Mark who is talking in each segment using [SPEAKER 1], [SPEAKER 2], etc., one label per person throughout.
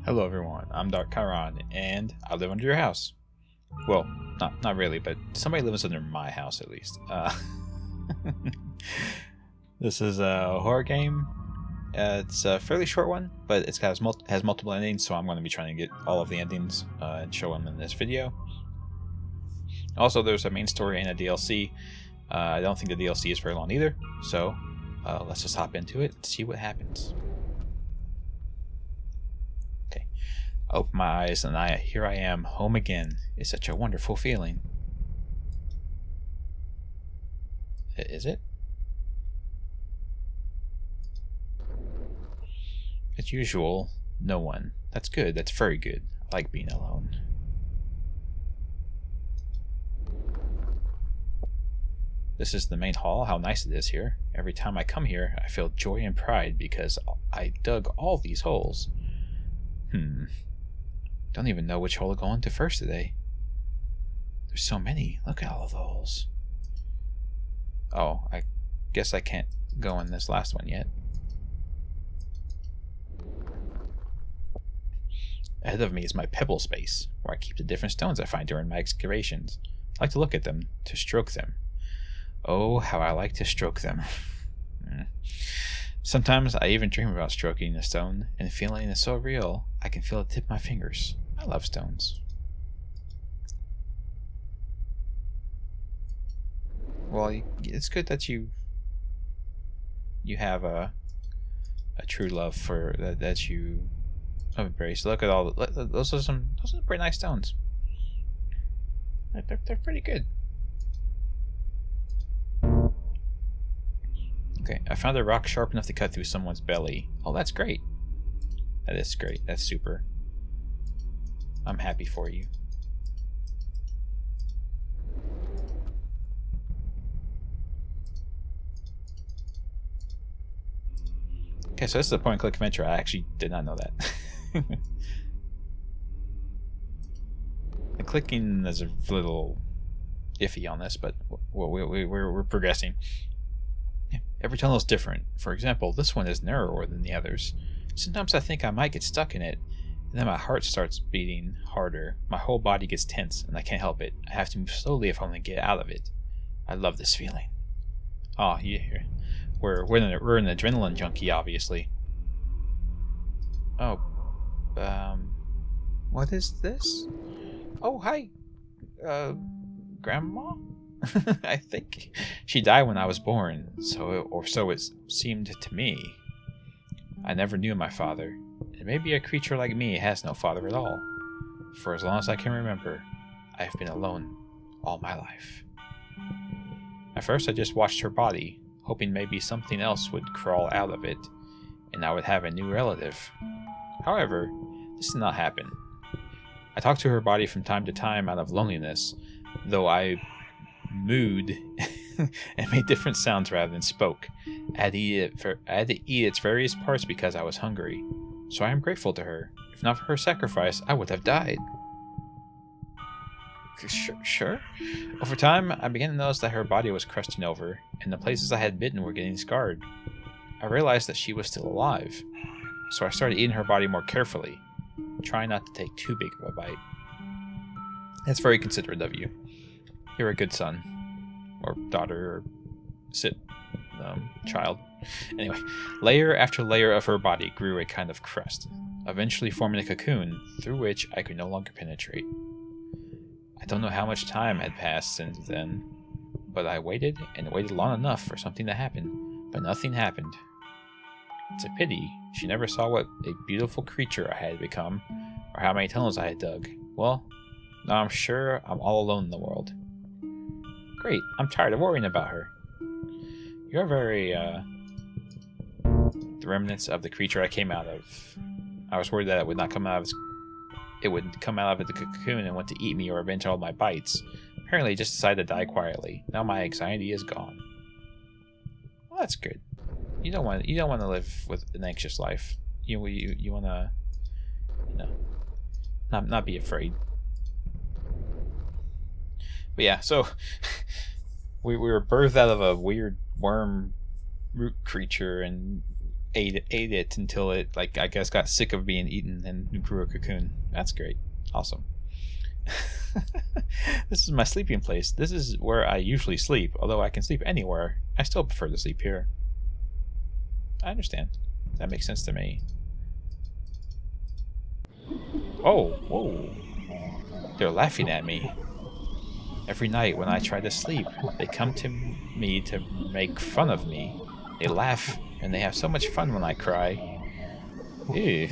[SPEAKER 1] Hello everyone, I'm DarkChiron, and I live under your house. Well, not really, but somebody lives under my house at least. This is a horror game. It's a fairly short one, but it has multiple endings, so I'm going to be trying to get all of the endings and show them in this video. Also, there's a main story and a DLC. I don't think the DLC is very long either, so let's just hop into it and see what happens. I open my eyes and here I am, home again. It's such a wonderful feeling. Is it? As usual, no one. That's good. That's very good. I like being alone. This is the main hall. How nice it is here. Every time I come here, I feel joy and pride because I dug all these holes. Don't even know which hole to go into first today. There's so many. Look at all of the holes. Oh, I guess I can't go in this last one yet. Ahead of me is my pebble space, where I keep the different stones I find during my excavations. I like to look at them, to stroke them. Oh, how I like to stroke them. Sometimes I even dream about stroking a stone, and the feeling is so real, I can feel it tip my fingers. I love stones. Well, it's good that you have a true love for that you embrace. Look at all those are pretty nice stones. They're pretty good. Okay, I found a rock sharp enough to cut through someone's belly. Oh, that's great. That is great. That's super. I'm happy for you. Okay, so this is a point-and-click adventure. I actually did not know that. The clicking is a little iffy on this, but we're progressing. Every tunnel is different. For example, this one is narrower than the others. Sometimes I think I might get stuck in it, and then my heart starts beating harder. My whole body gets tense, and I can't help it. I have to move slowly if I want to get out of it. I love this feeling. Oh, yeah. We're an adrenaline junkie, obviously. Oh, what is this? Oh, hi, Grandma? I think she died when I was born, so it seemed to me. I never knew my father, and maybe a creature like me has no father at all. For as long as I can remember, I've been alone all my life. At first I just watched her body, hoping maybe something else would crawl out of it, and I would have a new relative. However, this did not happen. I talked to her body from time to time out of loneliness, though I mooed and made different sounds rather than spoke. I had to eat its various parts because I was hungry, so I am grateful to her. If not for her sacrifice, I would have died. Sure. Over time, I began to notice that her body was crusting over, and the places I had bitten were getting scarred. I realized that she was still alive, so I started eating her body more carefully, trying not to take too big of a bite. That's very considerate of you. You're a good son, or daughter, or child. Anyway, layer after layer of her body grew a kind of crust, eventually forming a cocoon through which I could no longer penetrate. I don't know how much time had passed since then, but I waited and waited long enough for something to happen, but nothing happened. It's a pity she never saw what a beautiful creature I had become, or how many tunnels I had dug. Well, now I'm sure I'm all alone in the world. Great, I'm tired of worrying about her. You're very, the remnants of the creature I came out of. I was worried that it would not come out of the cocoon and want to eat me or avenge all my bites. Apparently it just decided to die quietly. Now my anxiety is gone. Well, that's good. You don't want to live with an anxious life. You want to, not be afraid. But yeah, so we were birthed out of a weird worm root creature, and ate it until it, like, I guess got sick of being eaten and grew a cocoon. That's great. Awesome. This is my sleeping place. This is where I usually sleep, although I can sleep anywhere. I still prefer to sleep here. I understand. That makes sense to me. Oh, whoa. They're laughing at me. Every night when I try to sleep, they come to me to make fun of me. They laugh, and they have so much fun when I cry. Ew.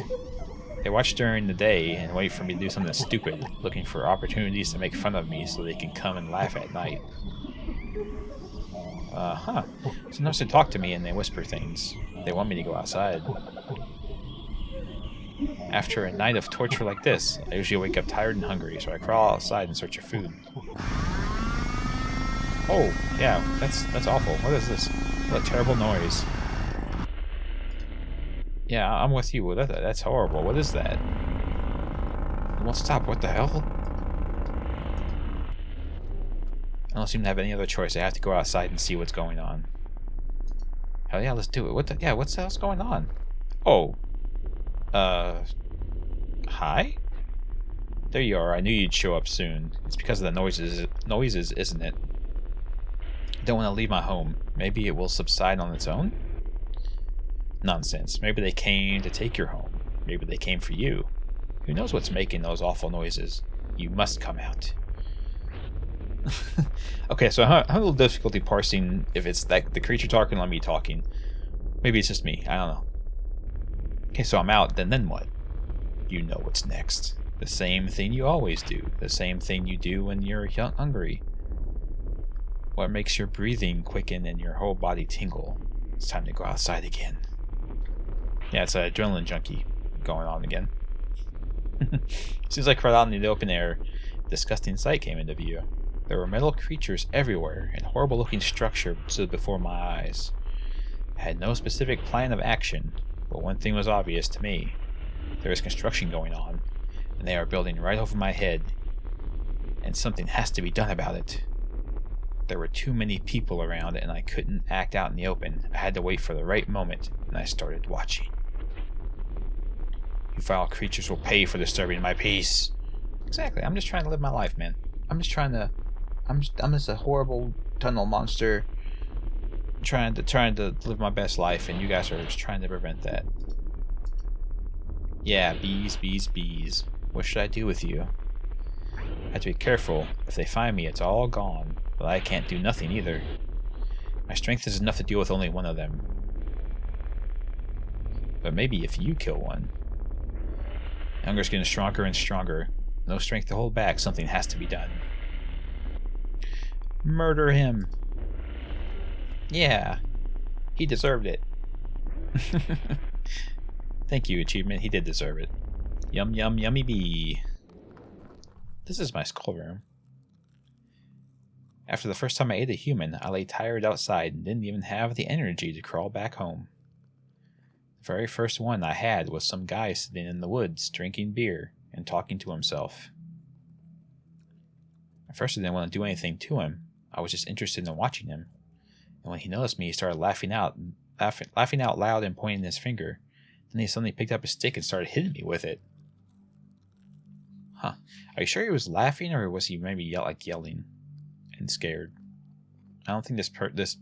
[SPEAKER 1] They watch during the day and wait for me to do something stupid, looking for opportunities to make fun of me so they can come and laugh at night. Huh. Sometimes they talk to me and they whisper things. They want me to go outside. After a night of torture like this, I usually wake up tired and hungry, so I crawl outside in search of food. Oh, yeah, that's awful. What is this? What a terrible noise. Yeah, I'm with you. That's horrible. What is that? It won't stop. What the hell? I don't seem to have any other choice. I have to go outside and see what's going on. Hell yeah, let's do it. What the hell's going on? Oh. Hi? There you are. I knew you'd show up soon. It's because of the noises, isn't it? I don't want to leave my home. Maybe it will subside on its own? Nonsense. Maybe they came to take your home. Maybe they came for you. Who knows what's making those awful noises? You must come out. Okay, so I have a little difficulty parsing if it's that the creature talking or me talking. Maybe it's just me. I don't know. Okay, so I'm out. Then what? You know what's next. The same thing you always do. The same thing you do when you're hungry. What makes your breathing quicken and your whole body tingle? It's time to go outside again. Yeah, it's an adrenaline junkie going on again. Seems like right out in the open air, a disgusting sight came into view. There were metal creatures everywhere, and horrible-looking structure stood before my eyes. I had no specific plan of action, but one thing was obvious to me. There is construction going on, and they are building right over my head, and something has to be done about it. There were too many people around, and I couldn't act out in the open. I had to wait for the right moment, and I started watching. You foul creatures will pay for disturbing my peace. Exactly. I'm just trying to live my life, man. I'm just a horrible tunnel monster trying to live my best life, and you guys are just trying to prevent that. Yeah, bees, bees, bees. What should I do with you? I have to be careful. If they find me, it's all gone. But I can't do nothing either. My strength is enough to deal with only one of them. But maybe if you kill one. Hunger's getting stronger and stronger. No strength to hold back. Something has to be done. Murder him. Yeah. He deserved it. Thank you, achievement. He did deserve it. Yum, yum, yummy bee. This is my skull room. After the first time I ate a human, I lay tired outside and didn't even have the energy to crawl back home. The very first one I had was some guy sitting in the woods drinking beer and talking to himself. At first I didn't want to do anything to him. I was just interested in watching him. And when he noticed me, he started laughing out loud and pointing his finger. Then he suddenly picked up a stick and started hitting me with it. Huh. Are you sure he was laughing, or was he maybe yelling and scared? I don't think this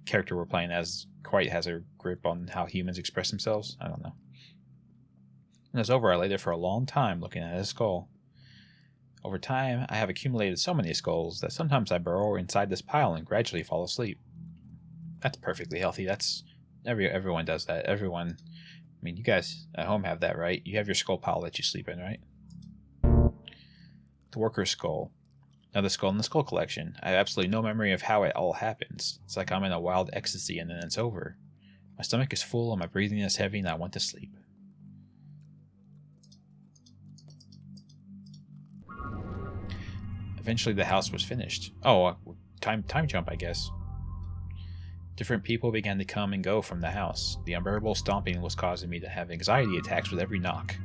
[SPEAKER 1] character we're playing as quite has a grip on how humans express themselves. I don't know. When it was over, I lay there for a long time looking at his skull. Over time, I have accumulated so many skulls that sometimes I burrow inside this pile and gradually fall asleep. That's perfectly healthy. That's everyone does that. Everyone. I mean, you guys at home have that, right? You have your skull pile that you sleep in, right? The worker's skull. Another skull in the skull collection. I have absolutely no memory of how it all happens. It's like I'm in a wild ecstasy and then it's over. My stomach is full and my breathing is heavy and I want to sleep. Eventually the house was finished. Oh, time jump, I guess. Different people began to come and go from the house. The unbearable stomping was causing me to have anxiety attacks with every knock.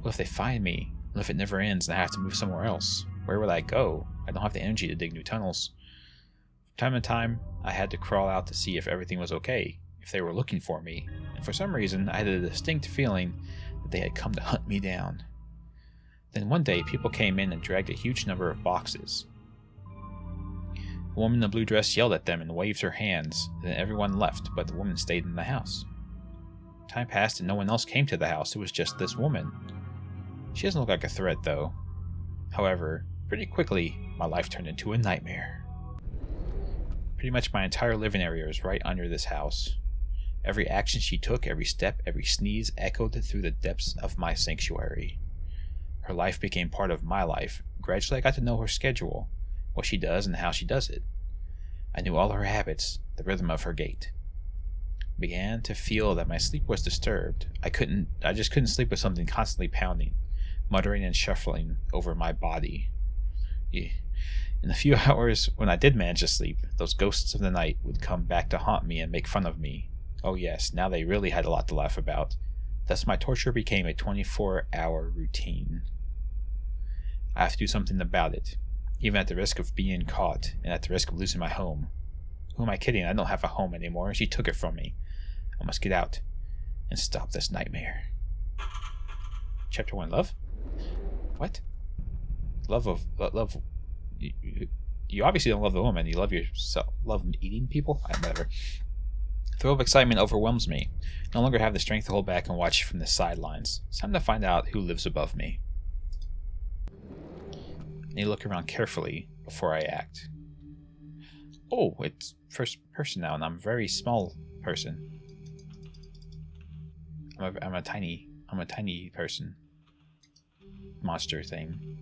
[SPEAKER 1] What if they find me? What if it never ends and I have to move somewhere else? Where would I go? I don't have the energy to dig new tunnels. From time to time, I had to crawl out to see if everything was okay, if they were looking for me, and For some reason, I had a distinct feeling that they had come to hunt me down. Then one day, people came in and dragged a huge number of boxes. A woman in the blue dress yelled at them and waved her hands, and then everyone left, but the woman stayed in the house. Time passed and no one else came to the house, it was just this woman. She doesn't look like a threat, though. However, pretty quickly, my life turned into a nightmare. Pretty much my entire living area was right under this house. Every action she took, every step, every sneeze echoed through the depths of my sanctuary. Her life became part of my life. Gradually, I got to know her schedule, what she does and how she does it. I knew all her habits, the rhythm of her gait. I began to feel that my sleep was disturbed. I just couldn't sleep with something constantly pounding, muttering and shuffling over my body. In the few hours when I did manage to sleep, those ghosts of the night would come back to haunt me and make fun of me. Oh yes, now they really had a lot to laugh about. Thus my torture became a 24-hour routine. I have to do something about it, even at the risk of being caught and at the risk of losing my home. Who am I kidding? I don't have a home anymore. She took it from me. I must get out and stop this nightmare. Chapter 1, Love? What? Love. You obviously don't love the woman. You love yourself. Love eating people? Whatever. The thrill of excitement overwhelms me. I no longer have the strength to hold back and watch from the sidelines. It's time to find out who lives above me. I need to look around carefully before I act. Oh, it's first person now, and I'm a very small person. I'm a tiny person. Monster thing.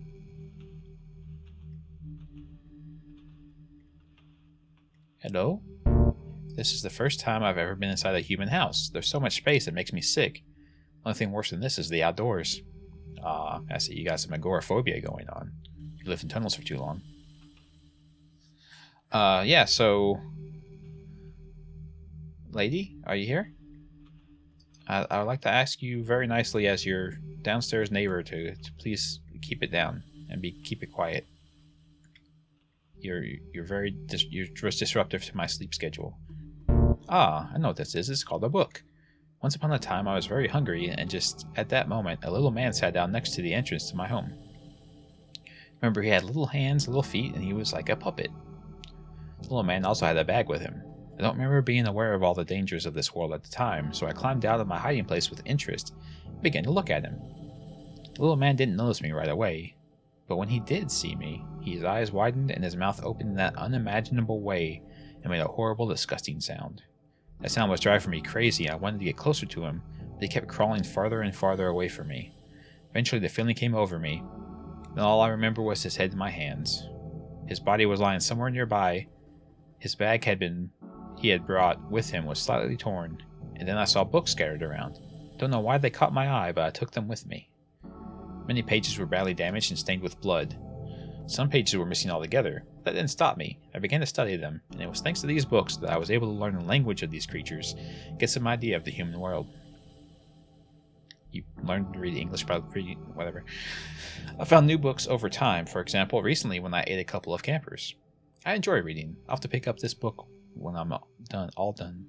[SPEAKER 1] Hello? This is the first time I've ever been inside a human house. There's so much space it makes me sick. The only thing worse than this is the outdoors. I see you got some agoraphobia going on. You lived in tunnels for too long. Yeah, so... Lady, are you here? I would like to ask you very nicely as your downstairs neighbor to please keep it down and keep it quiet. You're just disruptive to my sleep schedule. I know what this is. It's called a book. Once upon a time, I was very hungry, and just at that moment, a little man sat down next to the entrance to my home. Remember, he had little hands, little feet, and he was like a puppet. The little man also had a bag with him. I don't remember being aware of all the dangers of this world at the time, so I climbed out of my hiding place with interest and began to look at him. The little man didn't notice me right away, but when he did see me, his eyes widened and his mouth opened in that unimaginable way and made a horrible, disgusting sound. That sound was driving me crazy, and I wanted to get closer to him, but he kept crawling farther and farther away from me. Eventually, the feeling came over me, and all I remember was his head in my hands. His body was lying somewhere nearby. His bag he had brought with him was slightly torn, and then I saw books scattered around. Don't know why they caught my eye, but I took them with me. Many pages were badly damaged and stained with blood. Some pages were missing altogether. That didn't stop me. I began to study them, and it was thanks to these books that I was able to learn the language of these creatures, get some idea of the human world. You learned to read English by reading whatever. I found new books over time. For example, recently when I ate a couple of campers. I enjoy reading. I'll have to pick up this book when I'm all done.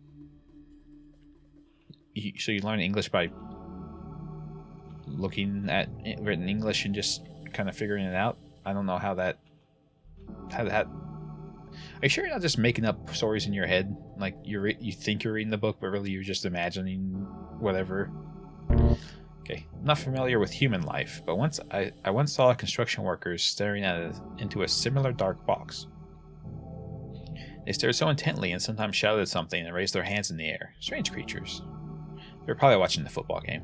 [SPEAKER 1] So you learn English by looking at written English and just kind of figuring it out? I don't know how that... Are you sure you're not just making up stories in your head? Like, you think you're reading the book, but really you're just imagining whatever? Okay, I'm not familiar with human life, but I once saw construction workers staring into a similar dark box. They stared so intently and sometimes shouted something and raised their hands in the air. Strange creatures. They were probably watching the football game.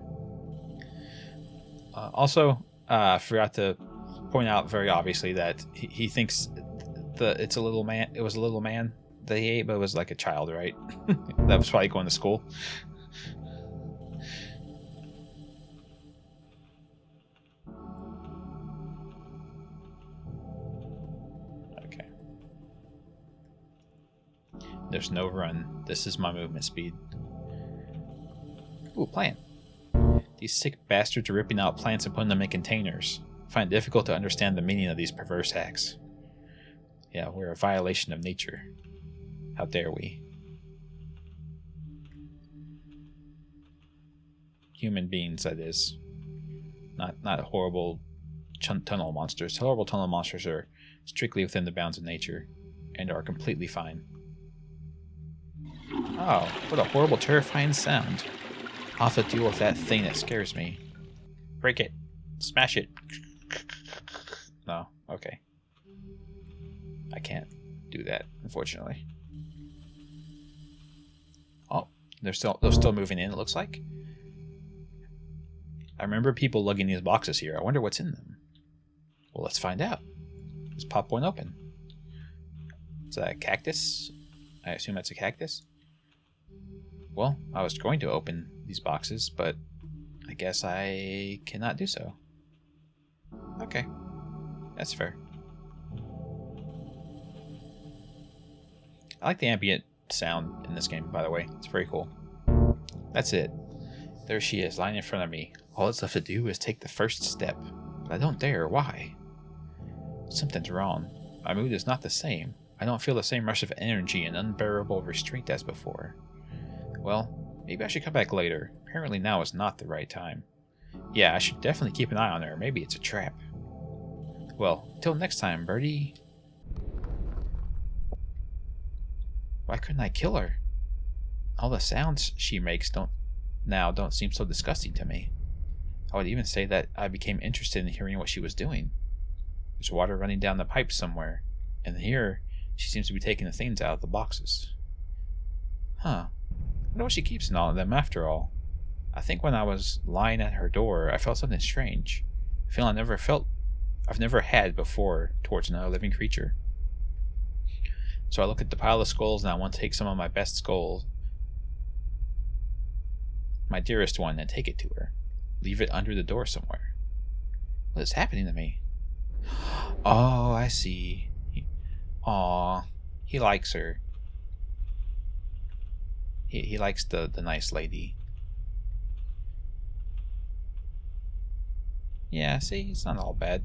[SPEAKER 1] Also, I forgot to point out very obviously that he thinks it was a little man that he ate, but it was like a child, right? That was probably going to school. Okay. There's no run. This is my movement speed. Ooh, plant. These sick bastards are ripping out plants and putting them in containers. I find it difficult to understand the meaning of these perverse acts. Yeah, we're a violation of nature. How dare we? Human beings, that is. Not horrible tunnel monsters. Horrible tunnel monsters are strictly within the bounds of nature and are completely fine. Oh, what a horrible, terrifying sound. I'll have to deal with that thing that scares me. Break it. Smash it. No, okay. I can't do that, unfortunately. Oh, they're still moving in, it looks like. I remember people lugging these boxes here. I wonder what's in them. Well, let's find out. Let's pop one open. Is that a cactus? I assume that's a cactus. Well, I was going to open these boxes, but I guess I cannot do so. Okay. That's fair. I like the ambient sound in this game, by the way. It's very cool. That's it. There she is, lying in front of me. All that's left to do is take the first step. But I don't dare. Why? Something's wrong. My mood is not the same. I don't feel the same rush of energy and unbearable restraint as before. Well, maybe I should come back later. Apparently now is not the right time. Yeah, I should definitely keep an eye on her. Maybe it's a trap. Well, till next time, Birdie. Why couldn't I kill her? All the sounds she makes don't seem so disgusting to me. I would even say that I became interested in hearing what she was doing. There's water running down the pipe somewhere, and here she seems to be taking the things out of the boxes. Huh. I wonder what she keeps in all of them after all. I think when I was lying at her door, I felt something strange. A feeling I've never had before towards another living creature. So I look at the pile of skulls and I want to take some of my best skulls, my dearest one, and take it to her. Leave it under the door somewhere. What is happening to me? Oh, I see. Aw, he likes her. He likes the nice lady. Yeah, see, it's not all bad.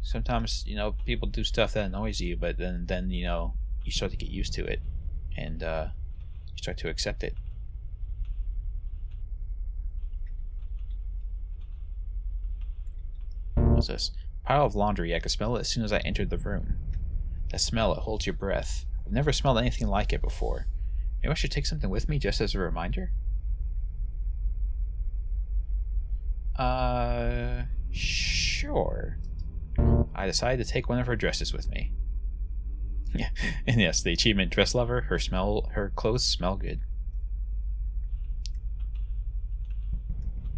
[SPEAKER 1] Sometimes, people do stuff that annoys you, but then you start to get used to it, and you start to accept it. What's this? Pile of laundry. I could smell it as soon as I entered the room. That smell, it holds your breath. I've never smelled anything like it before. Maybe I should take something with me just as a reminder? Sure. I decided to take one of her dresses with me. Yeah, and yes, the achievement dress lover. Her clothes smell good.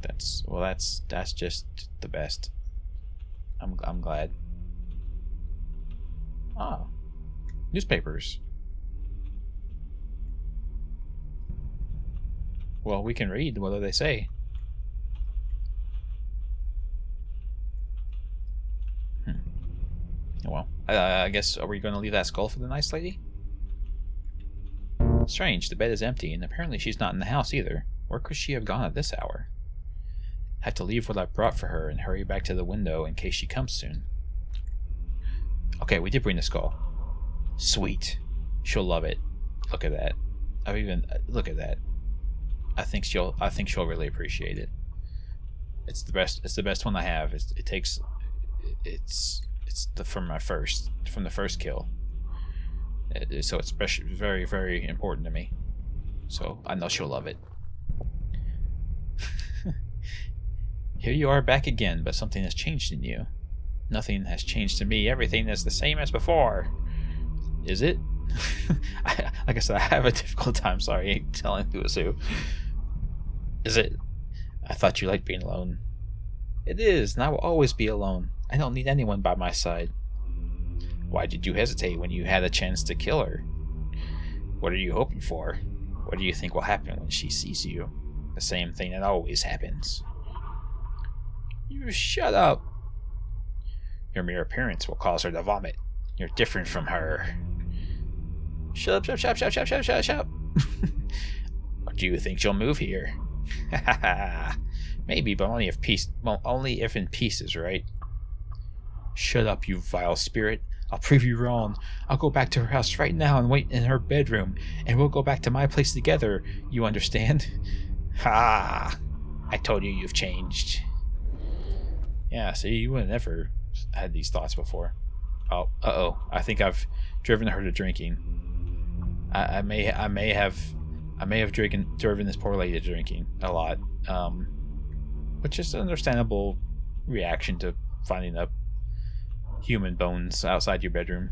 [SPEAKER 1] That's just the best. I'm glad. Ah, newspapers. Well, we can read. What do they say? Well, I guess, are we going to leave that skull for the nice lady? Strange, the bed is empty, and apparently she's not in the house either. Where could she have gone at this hour? Had to leave what I brought for her and hurry back to the window in case she comes soon. Okay, we did bring the skull. Sweet. She'll love it. Look at that. Look at that. I think she'll really appreciate it. It's the best one I have. It's from the first kill. So it's very, very important to me. So I know she'll love it. Here you are back again, but something has changed in you. Nothing has changed to me. Everything is the same as before. Is it? Like I said, I have a difficult time, telling who is who. Is it? I thought you liked being alone. It is, and I will always be alone. I don't need anyone by my side. Why did you hesitate when you had a chance to kill her? What are you hoping for? What do you think will happen when she sees you? The same thing that always happens. You shut up. Your mere appearance will cause her to vomit. You're different from her. Shut up. Do you think she'll move here? Maybe, but only if in pieces, right? Shut up, you vile spirit. I'll prove you wrong. I'll go back to her house right now and wait in her bedroom, and we'll go back to my place together. You understand? Ha! I told you you've changed. Yeah, see, you would have never had these thoughts before. Oh, uh-oh. I think I've driven her to drinking. I may have driven this poor lady to drinking a lot. Which is an understandable reaction to finding a human bones outside your bedroom.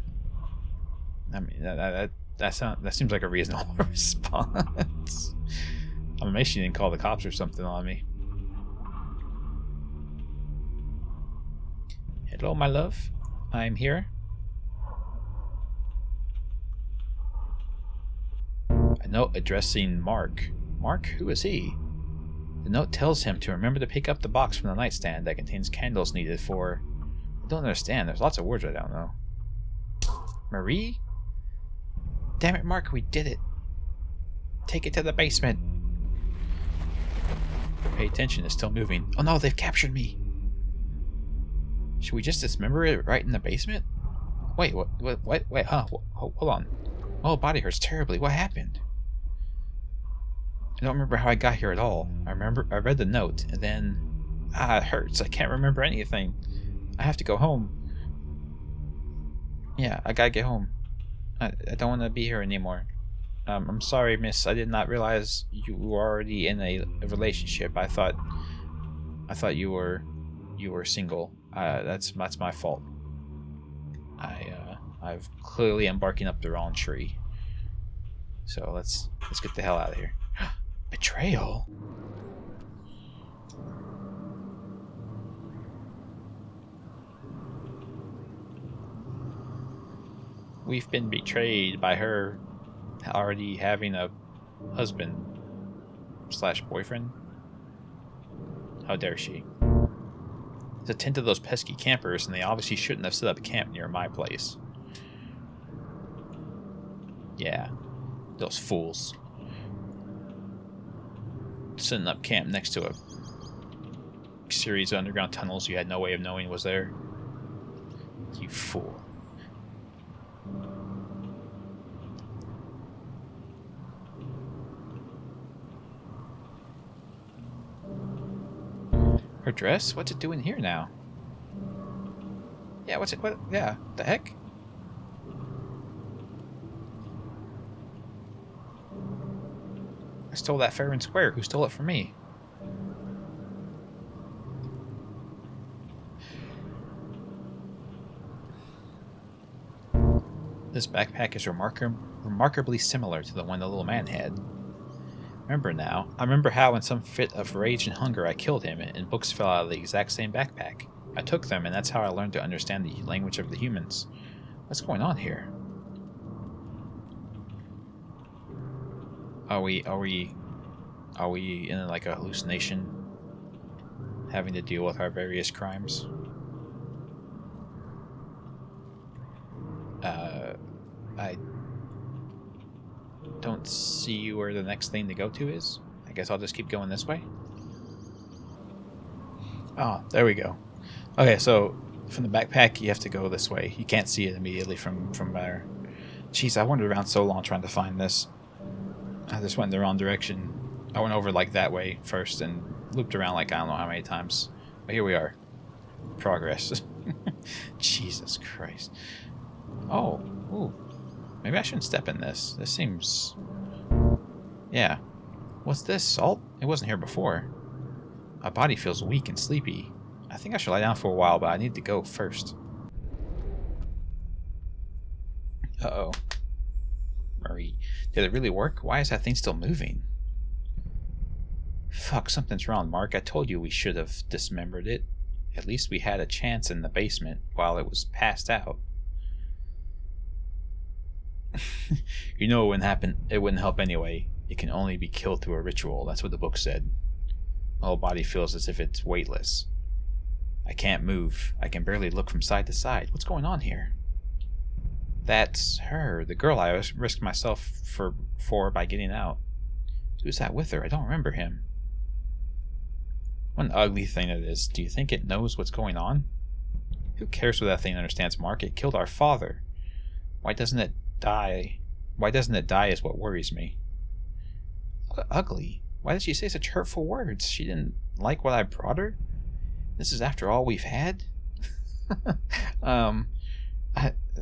[SPEAKER 1] I mean, that seems like a reasonable response. I'm amazed she didn't call the cops or something on me. Hello, my love. I'm here. A note addressing Mark. Mark? Who is he? The note tells him to remember to pick up the box from the nightstand that contains candles needed for... I don't understand. There's lots of words I don't know. Marie? Damn it, Mark, we did it. Take it to the basement. Pay attention, it's still moving. Oh no, they've captured me. Should we just dismember it right in the basement? Wait, what, wait, huh? Hold on. Oh, body hurts terribly. What happened? I don't remember how I got here at all. I read the note, and then... it hurts. I can't remember anything. I have to go home. Yeah, I gotta get home. I don't want to be here anymore. I'm sorry, miss. I did not realize you were already in a relationship. I thought you were single. That's my fault. I've clearly am barking up the wrong tree. So let's get the hell out of here. Betrayal? We've been betrayed by her already having a husband / boyfriend. How dare she? It's a tent of those pesky campers, and they obviously shouldn't have set up camp near my place. Yeah, those fools. Setting up camp next to a series of underground tunnels you had no way of knowing was there. You fool. Her dress? What's it doing here now? Yeah, yeah, the heck? I stole that fair and square. Who stole it from me? This backpack is remarkably similar to the one the little man had. I remember how in some fit of rage and hunger I killed him, and books fell out of the exact same backpack. I took them, and that's how I learned to understand the language of the humans. What's going on here? Are we in like a hallucination, having to deal with our various crimes? I don't see where the next thing to go to is. I guess I'll just keep going this way. Oh, there we go. Okay, so from the backpack you have to go this way. You can't see it immediately from there. Jeez, I wandered around so long trying to find this. I just went in the wrong direction. I went over like that way first and looped around like I don't know how many times. But here we are. Progress. Jesus Christ. Oh, ooh. Maybe I shouldn't step in this. This seems... Yeah. What's this? Salt? It wasn't here before. My body feels weak and sleepy. I think I should lie down for a while, but I need to go first. Uh-oh. Marie. Did it really work? Why is that thing still moving? Fuck, something's wrong, Mark. I told you we should have dismembered it. At least we had a chance in the basement while it was passed out. You know it wouldn't happen. It wouldn't help anyway. It can only be killed through a ritual. That's what the book said. My whole body feels as if it's weightless. I can't move. I can barely look from side to side. What's going on here? That's her, the girl I risked myself for by getting out. Who's that with her? I don't remember him. What an ugly thing it is. Do you think it knows what's going on? Who cares what that thing understands, Mark? It killed our father. Why doesn't it die? Why doesn't it die is what worries me. Ugly. Why did she say such hurtful words? She didn't like what I brought her? This is after all we've had?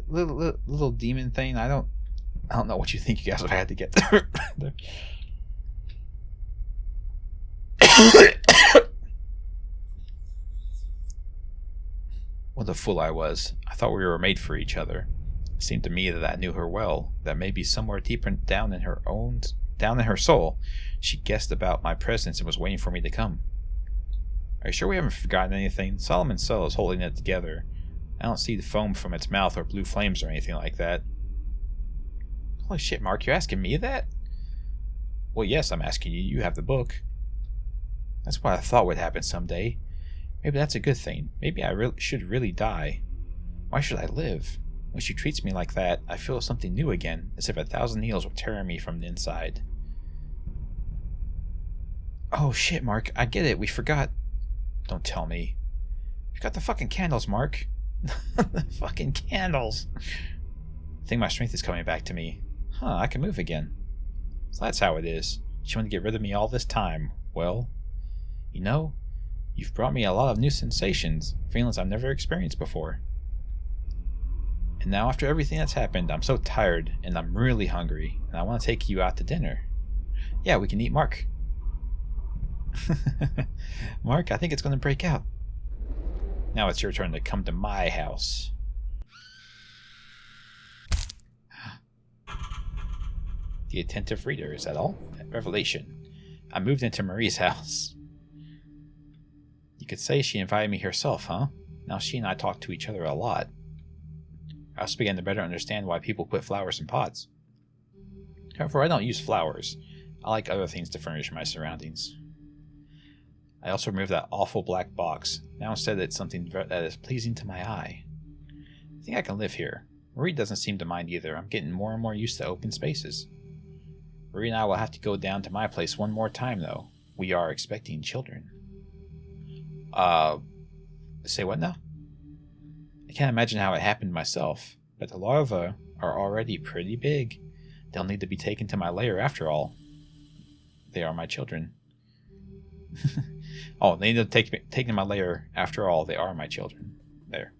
[SPEAKER 1] Little demon thing, I don't know what you think you guys have had to get there. What a fool I was. I thought we were made for each other. It seemed to me that I knew her well, that maybe somewhere deeper down in her soul, she guessed about my presence and was waiting for me to come. Are you sure we haven't forgotten anything? Solomon's cell is holding it together. I don't see the foam from its mouth or blue flames or anything like that. Holy shit, Mark, you're asking me that? Well, yes, I'm asking you. You have the book. That's what I thought would happen someday. Maybe that's a good thing. Maybe I should really die. Why should I live? When she treats me like that, I feel something new again, as if 1,000 needles were tearing me from the inside. Oh shit, Mark, I get it. We forgot. Don't tell me. We got the fucking candles, Mark. The fucking candles. I think my strength is coming back to me. Huh, I can move again. So that's how it is. She wanted to get rid of me all this time. Well, you know, you've brought me a lot of new sensations, feelings I've never experienced before. And now after everything that's happened, I'm so tired and I'm really hungry and I want to take you out to dinner. Yeah, we can eat Mark. Mark, I think it's going to break out. Now it's your turn to come to my house. The attentive reader, is that all? Revelation. I moved into Marie's house. You could say she invited me herself, huh? Now she and I talk to each other a lot. I also began to better understand why people put flowers in pots. However, I don't use flowers. I like other things to furnish my surroundings. I also removed that awful black box. Now instead it's something that is pleasing to my eye. I think I can live here. Marie doesn't seem to mind either. I'm getting more and more used to open spaces. Marie and I will have to go down to my place one more time, though. We are expecting children. Say what now? I can't imagine how it happened myself, but the larvae are already pretty big. They'll need to be taken to my lair after all. They are my children. Oh, they need to take to my lair after all. They are my children. There.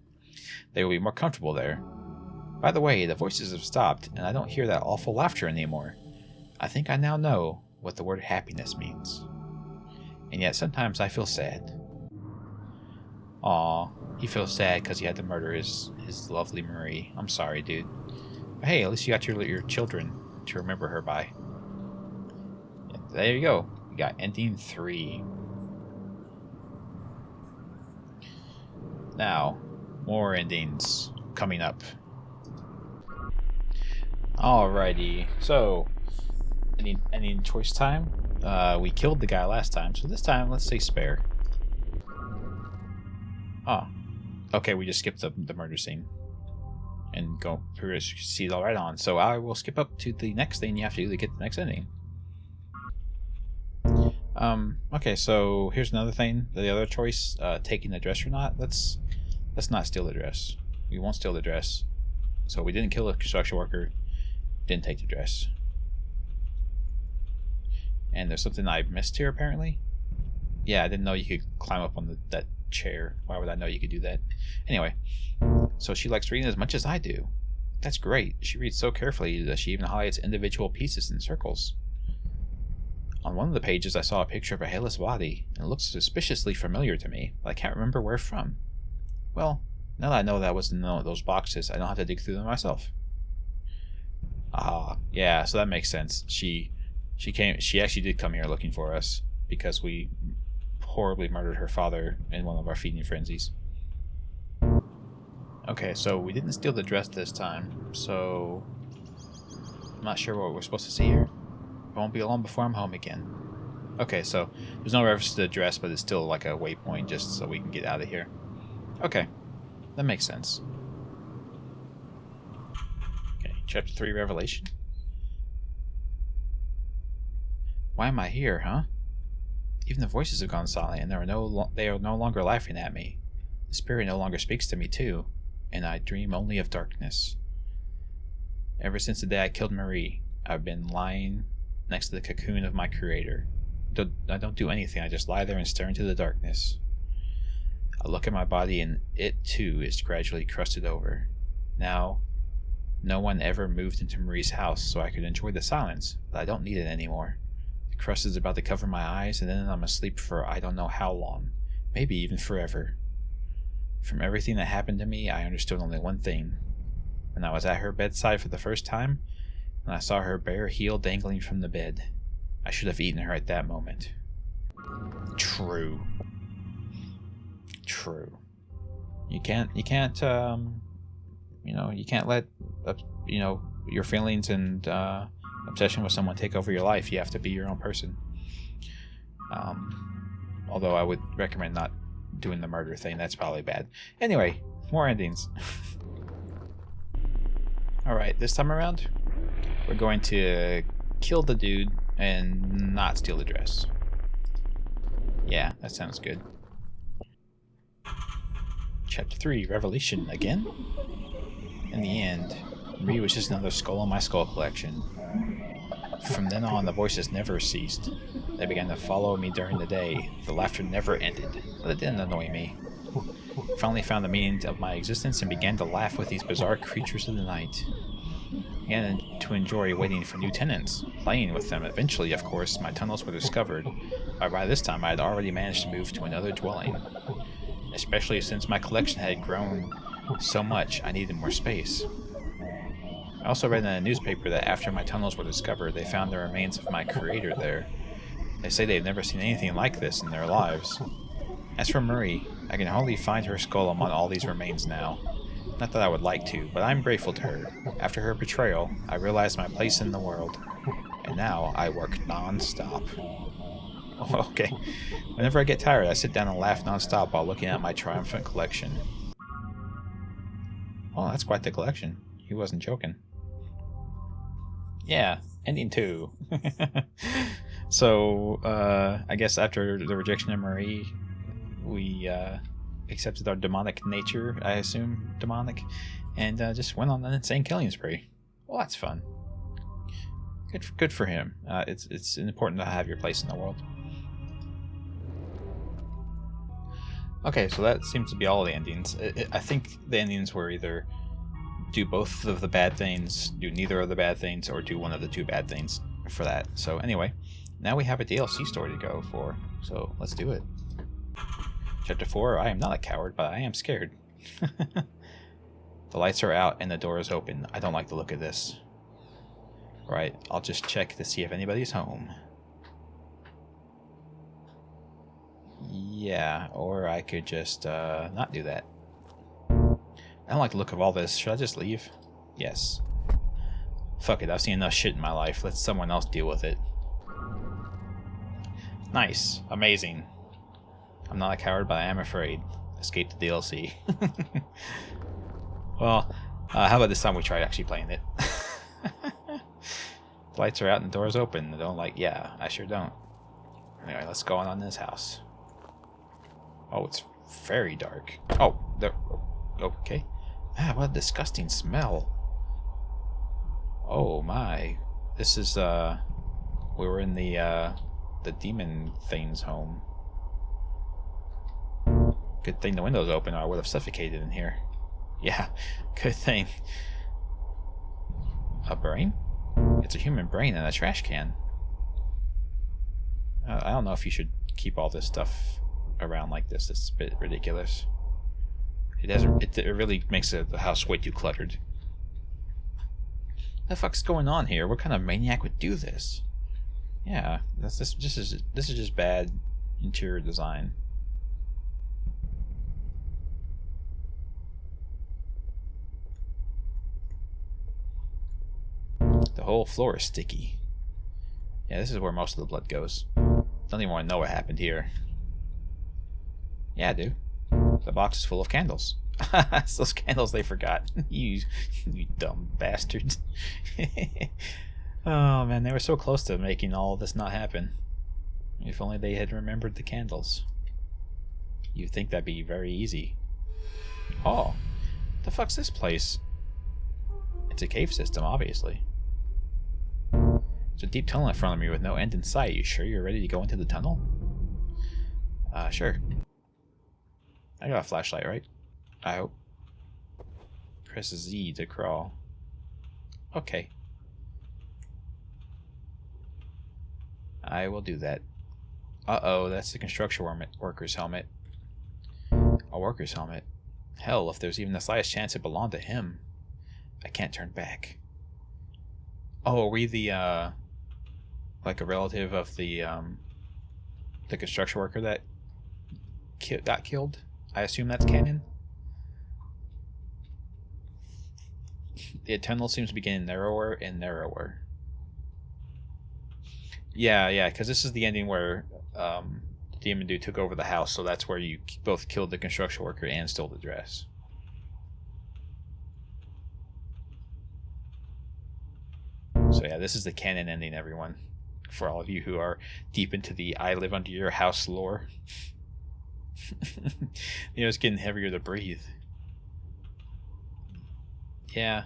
[SPEAKER 1] They will be more comfortable there. By the way, the voices have stopped, and I don't hear that awful laughter anymore. I think I now know what the word happiness means. And yet sometimes I feel sad. Aw, he feels sad because he had to murder his lovely Marie. I'm sorry, dude. But hey, at least you got your children to remember her by. Yeah, there you go. We got ending 3. Now, more endings coming up. Alrighty, so ending choice time. We killed the guy last time, so this time let's say spare. Oh, okay, we just skipped the murder scene and go proceed all right on. So I will skip up to the next thing you have to do to get the next ending. Okay, so here's another thing. The other choice, taking the dress or not. Let's not steal the dress. We won't steal the dress. So we didn't kill a construction worker. Didn't take the dress. And there's something I missed here, apparently. Yeah, I didn't know you could climb up on that chair. Why would I know you could do that? Anyway, so she likes reading as much as I do. That's great. She reads so carefully that she even highlights individual pieces in circles. On one of the pages, I saw a picture of a headless body, and it looks suspiciously familiar to me, but I can't remember where from. Well, now that I know that was in those boxes, I don't have to dig through them myself. Ah, yeah, so that makes sense. She actually did come here looking for us, because we horribly murdered her father in one of our feeding frenzies. Okay, so we didn't steal the dress this time, so I'm not sure what we're supposed to see here. It won't be long before I'm home again. Okay, so there's no reference to the dress, but it's still like a waypoint just so we can get out of here. Okay, that makes sense. Okay, chapter 3, Revelation. Why am I here, huh? Even the voices have gone silent, and they are no longer laughing at me. The spirit no longer speaks to me, too, and I dream only of darkness. Ever since the day I killed Marie, I've been lying next to the cocoon of my creator. I don't do anything, I just lie there and stare into the darkness. I look at my body and it, too, is gradually crusted over. Now, no one ever moved into Marie's house, so I could enjoy the silence, but I don't need it anymore. The crust is about to cover my eyes, and then I'm asleep for I don't know how long, maybe even forever. From everything that happened to me, I understood only one thing. When I was at her bedside for the first time, when I saw her bare heel dangling from the bed, I should have eaten her at that moment. True. You can't you can't let your feelings and obsession with someone take over your life. You have to be your own person. Although I would recommend not doing the murder thing. That's probably bad. Anyway, more endings. Alright, this time around, we're going to kill the dude and not steal the dress. Yeah, that sounds good. Chapter 3, Revelation again? In the end, Marie was just another skull in my skull collection. From then on, the voices never ceased. They began to follow me during the day. The laughter never ended, but it didn't annoy me. I finally found the meaning of my existence and began to laugh with these bizarre creatures of the night. I began to enjoy waiting for new tenants, playing with them. Eventually, of course, my tunnels were discovered, but by this time I had already managed to move to another dwelling. Especially since my collection had grown so much, I needed more space. I also read in a newspaper that after my tunnels were discovered, they found the remains of my creator there. They say they've never seen anything like this in their lives. As for Marie, I can hardly find her skull among all these remains now. Not that I would like to, but I'm grateful to her. After her betrayal, I realized my place in the world, and now I work non-stop. Oh, okay. Whenever I get tired, I sit down and laugh non-stop while looking at my triumphant collection. Oh, that's quite the collection. He wasn't joking. Yeah, ending 2. So, I guess after the rejection of Marie, we accepted our demonic nature, I assume demonic, and just went on an insane killing spree. Well, that's fun. Good for him. It's important to have your place in the world. Okay, so that seems to be all the endings. I think the endings were either do both of the bad things, do neither of the bad things, or do one of the two bad things for that. So anyway, now we have a DLC story to go for, so let's do it. Chapter 4, I am not a coward, but I am scared. The lights are out and the door is open. I don't like the look of this. Right, I'll just check to see if anybody's home. Yeah, or I could just not do that. I don't like the look of all this. Should I just leave? Yes. Fuck it, I've seen enough shit in my life. Let someone else deal with it. Nice. Amazing. I'm not a coward, but I am afraid. Escape the DLC. Well, how about this time we try actually playing it? The lights are out and the door's open. I don't like... Yeah, I sure don't. Anyway, let's go on in this house. Oh, it's very dark. Oh, there... Okay. Ah, what a disgusting smell. Oh my. This is, we were in the demon thing's home. Good thing the window's open or I would have suffocated in here. Yeah, good thing. A brain? It's a human brain in a trash can. I don't know if you should keep all this stuff around like this. It's a bit ridiculous. It really makes the house way too cluttered. What the fuck's going on here? What kind of maniac would do this? Yeah, this is just bad interior design. The whole floor is sticky. Yeah, this is where most of the blood goes. Don't even want to know what happened here. Yeah, I do. The box is full of candles. It's those candles they forgot. you dumb bastards. Oh man, they were so close to making all this not happen. If only they had remembered the candles. You'd think that'd be very easy. Oh, the fuck's this place? It's a cave system, obviously. There's a deep tunnel in front of me with no end in sight. You sure you're ready to go into the tunnel? Sure. I got a flashlight, right? I hope. Press Z to crawl. Okay. I will do that. Uh-oh, that's the construction worker's helmet. A worker's helmet. Hell, if there's even the slightest chance it belonged to him. I can't turn back. Oh, are we the, like a relative of the construction worker that got killed? I assume that's canon? The tunnel seems to be getting narrower and narrower. Yeah, because this is the ending where the demon dude took over the house, so that's where you both killed the construction worker and stole the dress. So yeah, this is the canon ending, everyone. For all of you who are deep into the I live under your house lore. You know, it's getting heavier to breathe. Yeah,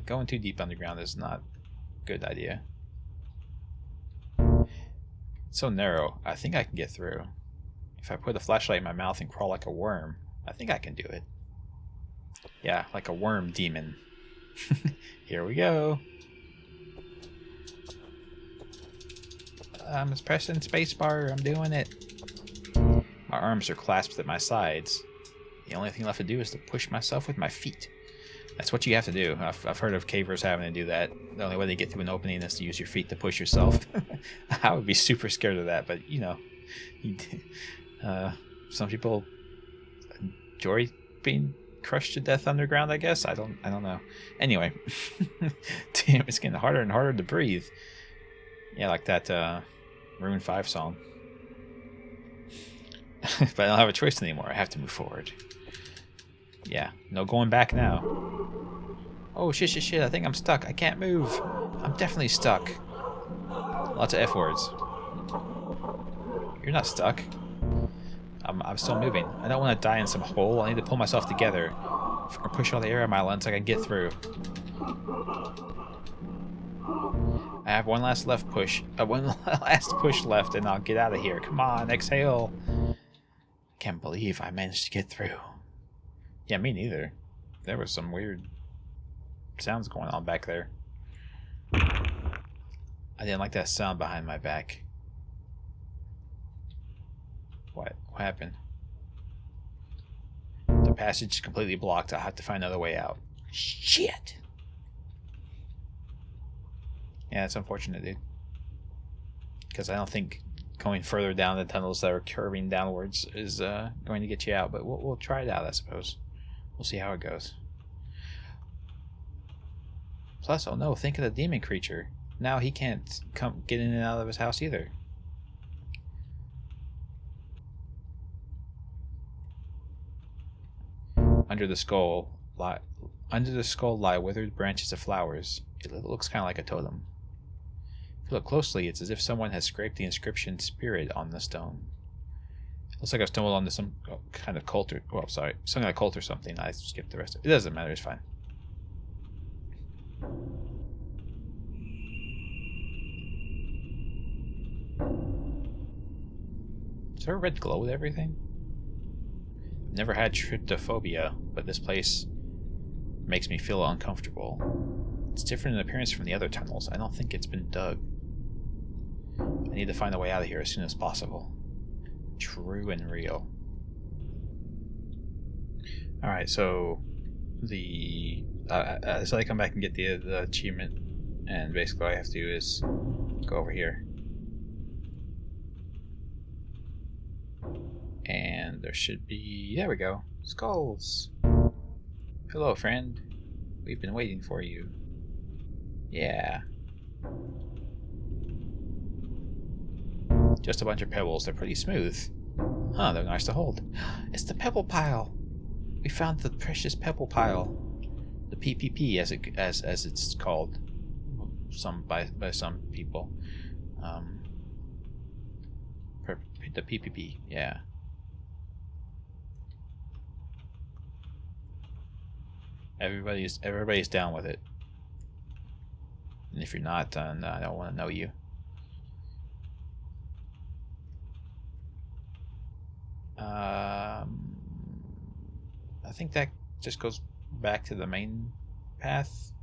[SPEAKER 1] going too deep underground is not a good idea. It's so narrow. I think I can get through. If I put a flashlight in my mouth and crawl like a worm, I think I can do it. Yeah, like a worm demon. Here we go. I'm just pressing spacebar. I'm doing it. My arms are clasped at my sides. The only thing left to do is to push myself with my feet. That's what you have to do. I've heard of cavers having to do that. The only way to get through an opening is to use your feet to push yourself. I would be super scared of that, but you know, some people enjoy being crushed to death underground. I guess I don't know. Anyway, damn, it's getting harder and harder to breathe. Yeah, like that Maroon 5 song. But I don't have a choice anymore. I have to move forward. Yeah, no going back now. Oh, shit, I think I'm stuck. I can't move. I'm definitely stuck. Lots of F words. You're not stuck. I'm still moving. I don't want to die in some hole. I need to pull myself together. Push all the air out of my lungs so I can get through. I have one last push left, and I'll get out of here. Come on, exhale. Can't believe I managed to get through. Yeah, me neither. There was some weird sounds going on back there. I didn't like that sound behind my back. What happened? The passage is completely blocked. I'll have to find another way out. Shit! Yeah, it's unfortunate, dude. Because I don't think going further down the tunnels that are curving downwards is going to get you out. But we'll try it out, I suppose. We'll see how it goes. Plus, oh no, think of the demon creature. Now he can't get in and out of his house either. Under the skull lie withered branches of flowers. It looks kind of like a totem. If you look closely, it's as if someone has scraped the inscription "Spirit" on the stone. Looks like I stumbled onto some kind of cult or... Well, sorry. Something like cult or something. I skipped the rest of it. It doesn't matter. It's fine. Is there a red glow with everything? Never had tryptophobia, but this place makes me feel uncomfortable. It's different in appearance from the other tunnels. I don't think it's been dug. I need to find a way out of here as soon as possible. True and real. Alright, so so I come back and get the achievement, and basically all I have to do is go over here. And there should be... There we go. Skulls. Hello, friend. We've been waiting for you. Yeah. Just a bunch of pebbles. They're pretty smooth. Huh, they're nice to hold. It's the pebble pile. We found the precious pebble pile. The PPP, as it's called, by some people. The PPP, yeah. Everybody's down with it. And if you're not, then I don't want to know you. I think that just goes back to the main path.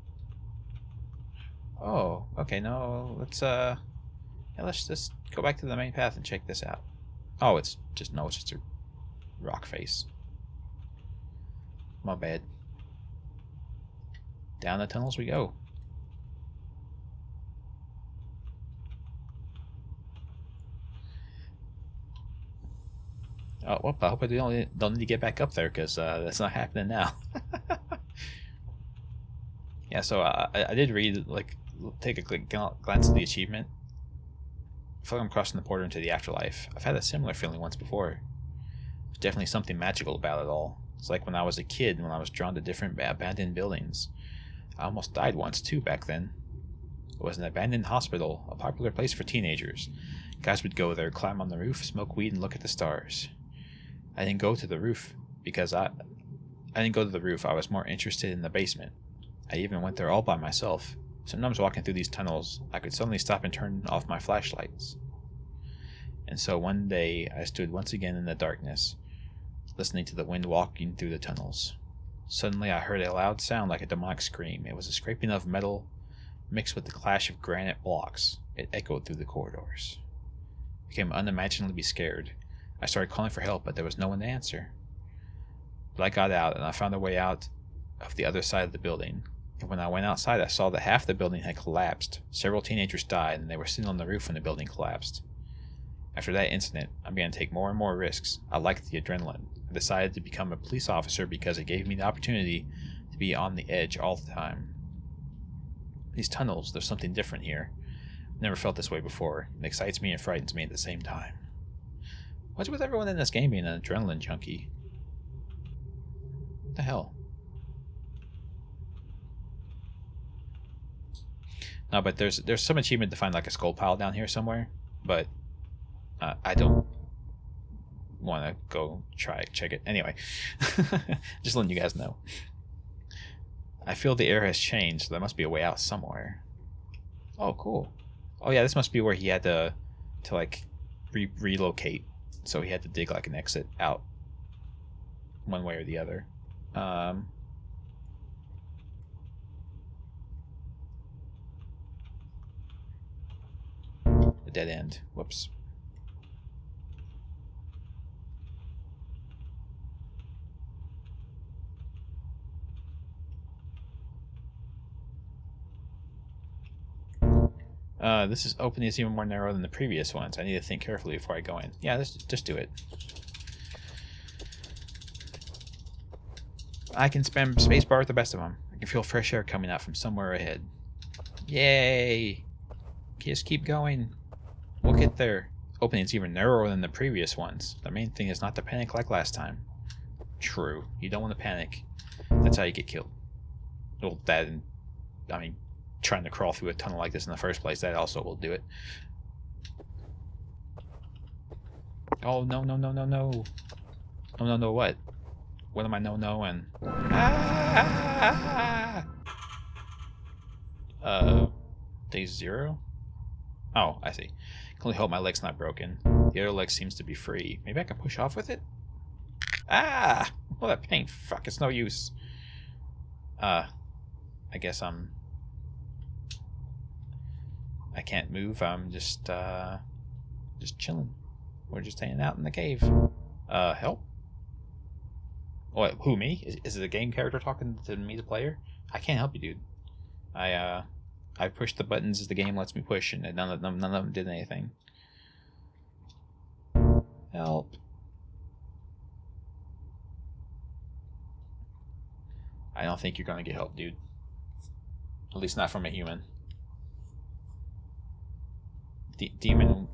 [SPEAKER 1] Oh, okay. No, yeah, let's just go back to the main path and check this out. Oh, it's just a rock face. My bad. Down the tunnels we go. Oh, well, I hope I don't need to get back up there, because that's not happening now. Yeah, so I did read, like, take a quick glance at the achievement. I feel like I'm crossing the border into the afterlife. I've had a similar feeling once before. There's definitely something magical about it all. It's like when I was a kid, when I was drawn to different abandoned buildings. I almost died once, too, back then. It was an abandoned hospital, a popular place for teenagers. Guys would go there, climb on the roof, smoke weed, and look at the stars. I didn't go to the roof because I was more interested in the basement. I even went there all by myself. Sometimes walking through these tunnels, I could suddenly stop and turn off my flashlights. And so one day, I stood once again in the darkness, listening to the wind walking through the tunnels. Suddenly, I heard a loud sound like a demonic scream. It was a scraping of metal mixed with the clash of granite blocks. It echoed through the corridors. I became unimaginably scared. I started calling for help, but there was no one to answer. But I got out, and I found a way out of the other side of the building. And when I went outside, I saw that half the building had collapsed. Several teenagers died, and they were sitting on the roof when the building collapsed. After that incident, I began to take more and more risks. I liked the adrenaline. I decided to become a police officer because it gave me the opportunity to be on the edge all the time. These tunnels, there's something different here. I've never felt this way before. It excites me and frightens me at the same time. What's with everyone in this game being an adrenaline junkie? What the hell? No, but there's some achievement to find like a skull pile down here somewhere, but I don't want to go check it. Anyway, just letting you guys know. I feel the air has changed, so there must be a way out somewhere. Oh, cool. Oh yeah, this must be where he had to like relocate. So he had to dig like an exit out one way or the other. A dead end. Whoops. This opening is even more narrow than the previous ones. I need to think carefully before I go in. Yeah, let's just do it. I can spam spacebar with the best of them. I can feel fresh air coming out from somewhere ahead. Yay! Just keep going. We'll get there. Opening's even narrower than the previous ones. The main thing is not to panic like last time. True. You don't want to panic. That's how you get killed. Well, that and... I mean... trying to crawl through a tunnel like this in the first place, that also will do it. Oh, no, no, no, no, no. No, no, no, what? What am I no-no-ing? Ah! Day 0? Oh, I see. I can only hope my leg's not broken. The other leg seems to be free. Maybe I can push off with it? Ah! Well, that pain. Fuck, it's no use. I guess I can't move. I'm just chilling. We're just hanging out in the cave. Help? What? Who, me? Is it a game character talking to me, the player? I can't help you, dude. I push the buttons as the game lets me push, and none of them did anything. Help. I don't think you're gonna get help, dude. At least not from a human. Demon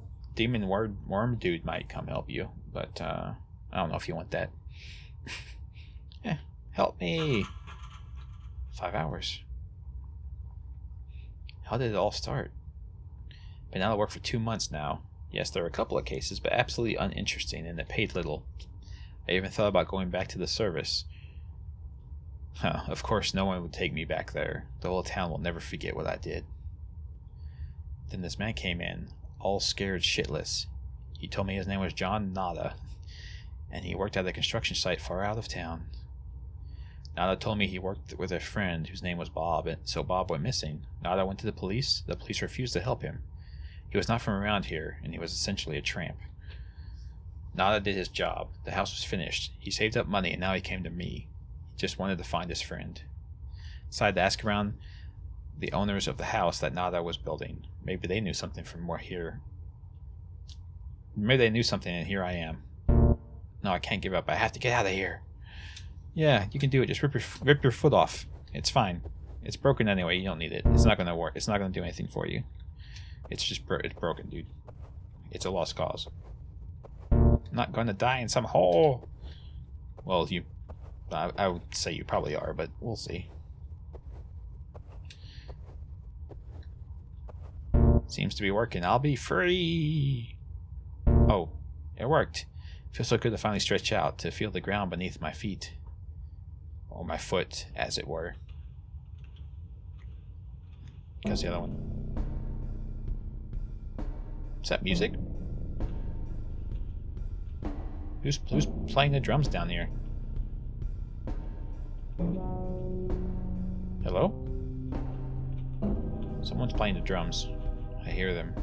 [SPEAKER 1] worm dude might come help you, but I don't know if you want that. Help me. 5 hours. How did it all start? Been out of work for 2 months now. Yes, there are a couple of cases, but absolutely uninteresting, and it paid little. I even thought about going back to the service. Huh, of course no one would take me back there. The whole town will never forget what I did. Then this man came in, all scared shitless. He told me his name was John Nada, and he worked at a construction site far out of town. Nada told me he worked with a friend whose name was Bob, and so Bob went missing. Nada went to the police. The police refused to help him. He was not from around here, and he was essentially a tramp. Nada did his job. The house was finished. He saved up money, and now he came to me. He just wanted to find his friend. Decided to ask around the owners of the house that Nada was building. Maybe they knew something from more here. Maybe they knew something, and here I am. No, I can't give up. I have to get out of here. Yeah, you can do it. Just rip your foot off. It's fine. It's broken anyway. You don't need it. It's not going to work. It's not going to do anything for you. It's just it's broken, dude. It's a lost cause. I'm not going to die in some hole. Well, I would say you probably are, but we'll see. Seems to be working. I'll be free. Oh, it worked. Feels so good to finally stretch out, to feel the ground beneath my feet. Or my foot, as it were. Because the other one. Is that music? Who's playing the drums down here? Hello? Someone's playing the drums. I hear them.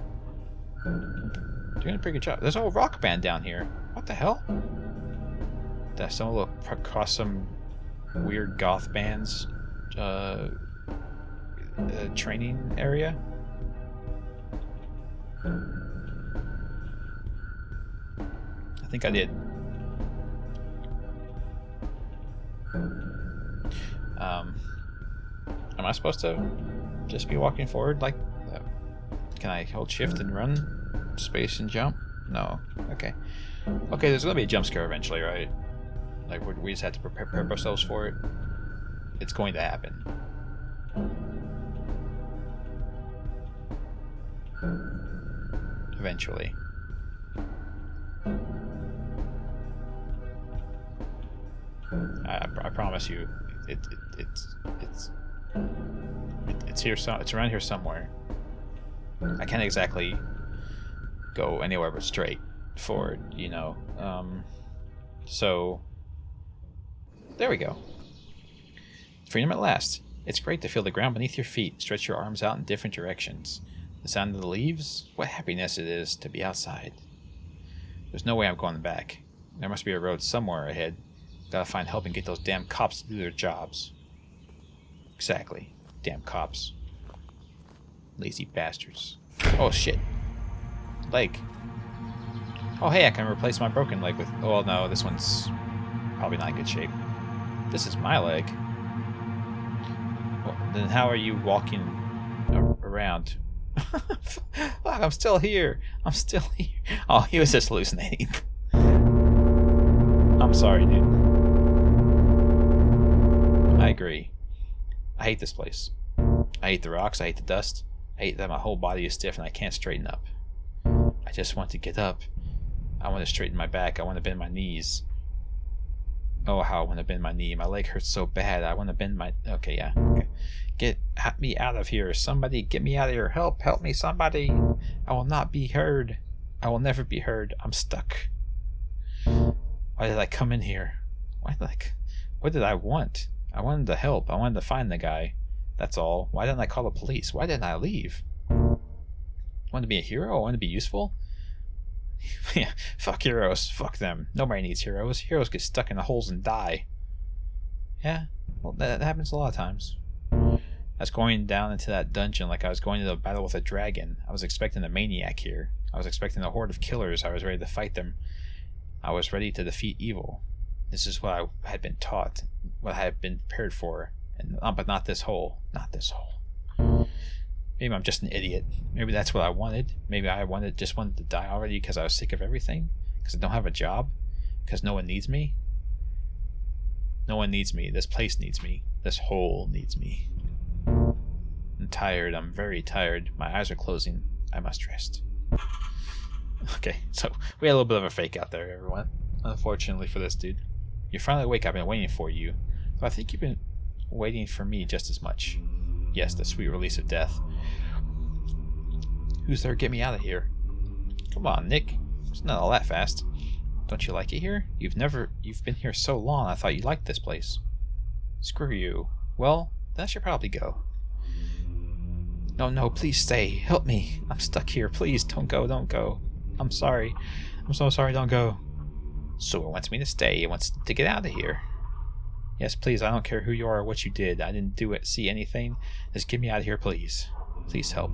[SPEAKER 1] Doing a pretty good job. There's a whole rock band down here. What the hell? Did I stumble across some weird goth band's training area? I think I did. Am I supposed to just be walking forward like that? Can I hold shift and run? Space and jump? No. Okay. Okay, there's gonna be a jump scare eventually, right? Like, we just have to prepare ourselves for it. It's going to happen. Eventually. I promise you, it's here. It's around here somewhere. I can't exactly go anywhere but straight forward, you know. So there we go. Freedom at last. It's great to feel the ground beneath your feet. Stretch your arms out in different directions. The sound of the leaves. What happiness it is to be outside. There's no way I'm going back. There must be a road somewhere ahead. Gotta find help and get those damn cops to do their jobs. Exactly. Damn cops. Lazy bastards. Oh shit. Leg. Oh hey, I can replace my broken leg with... Oh no, this one's probably not in good shape. This is my leg. Well, then how are you walking around? Look, I'm still here. I'm still here. Oh, he was just hallucinating. I'm sorry, dude. I agree. I hate this place. I hate the rocks. I hate the dust. I hate that my whole body is stiff and I can't straighten up. I just want to get up. I want to straighten my back. I want to bend my knees. Oh, how I want to bend my knee. My leg hurts so bad. I want to bend my... Okay, yeah. Okay. Get me out of here. Somebody get me out of here. Help. Help me, somebody. I will not be heard. I will never be heard. I'm stuck. Why did I come in here? What did I want? I wanted to help. I wanted to find the guy. That's all. Why didn't I call the police? Why didn't I leave? I wanted to be a hero? I wanted to be useful? Yeah, fuck heroes. Fuck them. Nobody needs heroes. Heroes get stuck in the holes and die. Yeah, well, that happens a lot of times. I was going down into that dungeon like I was going to a battle with a dragon. I was expecting a maniac here. I was expecting a horde of killers. I was ready to fight them. I was ready to defeat evil. This is what I had been taught, what I had been prepared for, but not this hole. Not this hole. Maybe I'm just an idiot. Maybe that's what I wanted. Maybe I just wanted to die already because I was sick of everything. Because I don't have a job. Because no one needs me. No one needs me. This place needs me. This hole needs me. I'm tired. I'm very tired. My eyes are closing. I must rest. Okay, so we had a little bit of a fake out there, everyone. Unfortunately for this dude. You're finally awake. I've been waiting for you. So I think you've been... waiting for me just as much. Yes, the sweet release of death. Who's there? Get me out of here. Come on, Nick. It's not all that fast. Don't you like it here? You've been here so long, I thought you liked this place. Screw you. Well, then I should probably go. No, please stay. Help me. I'm stuck here. Please, don't go. I'm sorry. I'm so sorry, don't go. So it wants me to stay. It wants to get out of here. Yes, please, I don't care who you are or what you did. I didn't see anything. Just get me out of here, please. Please help.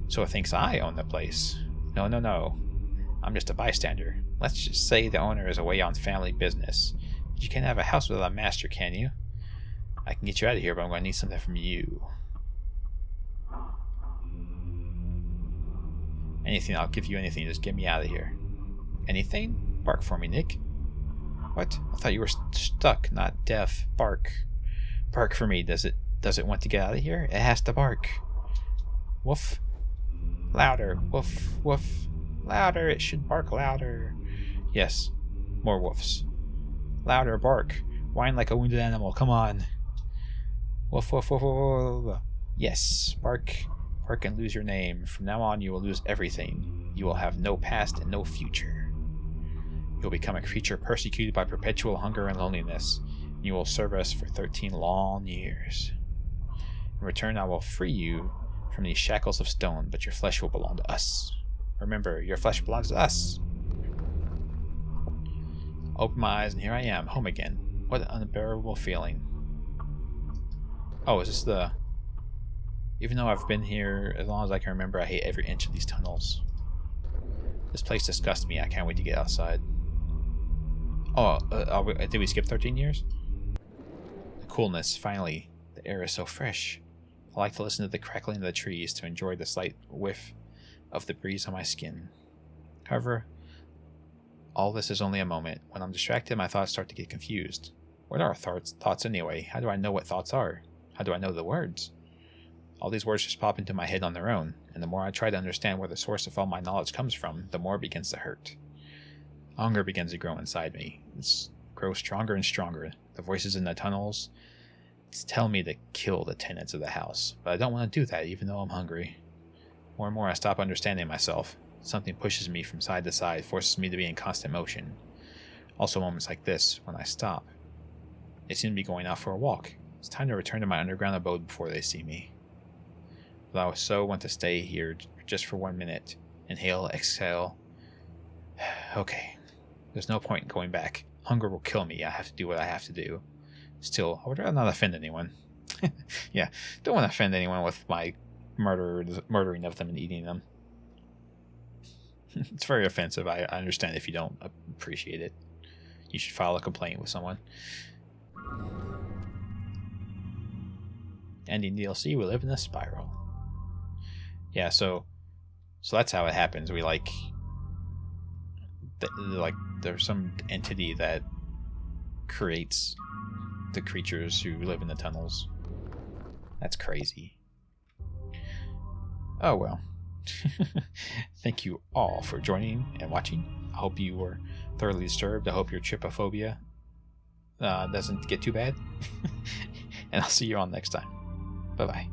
[SPEAKER 1] So it thinks I own the place. No. I'm just a bystander. Let's just say the owner is away on family business. But you can't have a house without a master, can you? I can get you out of here, but I'm going to need something from you. Anything, I'll give you anything. Just get me out of here. Anything? Bark for me, Nick. What? I thought you were stuck, not deaf. Bark. Bark for me. Does it want to get out of here? It has to bark. Woof. Louder. Woof. Woof. Louder. It should bark louder. Yes. More woofs. Louder. Bark. Whine like a wounded animal. Come on. Woof, woof, woof, woof, woof. Yes. Bark. Bark and lose your name. From now on, you will lose everything. You will have no past and no future. You'll become a creature persecuted by perpetual hunger and loneliness. You will serve us for 13 long years. In return, I will free you from these shackles of stone, but your flesh will belong to us. Remember, your flesh belongs to us. Open my eyes, and here I am, home again. What an unbearable feeling. Oh, is this the... Even though I've been here as long as I can remember, I hate every inch of these tunnels. This place disgusts me. I can't wait to get outside. Oh, did we skip 13 years? The coolness, finally. The air is so fresh. I like to listen to the crackling of the trees to enjoy the slight whiff of the breeze on my skin. However, all this is only a moment. When I'm distracted, my thoughts start to get confused. What are thoughts anyway? How do I know what thoughts are? How do I know the words? All these words just pop into my head on their own, and the more I try to understand where the source of all my knowledge comes from, the more it begins to hurt. Hunger begins to grow inside me. It grows stronger and stronger. The voices in the tunnels tell me to kill the tenants of the house, but I don't want to do that even though I'm hungry. More and more I stop understanding myself. Something pushes me from side to side, forces me to be in constant motion. Also moments like this, when I stop. They seem to be going out for a walk. It's time to return to my underground abode before they see me. But I so want to stay here just for 1 minute. Inhale, exhale. Okay. There's no point in going back. Hunger will kill me. I have to do what I have to do. Still, I would rather not offend anyone. Yeah, don't want to offend anyone with my murdering of them and eating them. It's very offensive. I understand if you don't appreciate it. You should file a complaint with someone. Ending DLC, we live in a spiral. Yeah, so that's how it happens. We like there's some entity that creates the creatures who live in the tunnels. That's crazy. Oh well. Thank you all for joining and watching. I hope you were thoroughly disturbed. I hope your trypophobia doesn't get too bad. And I'll see you all next time. Bye bye.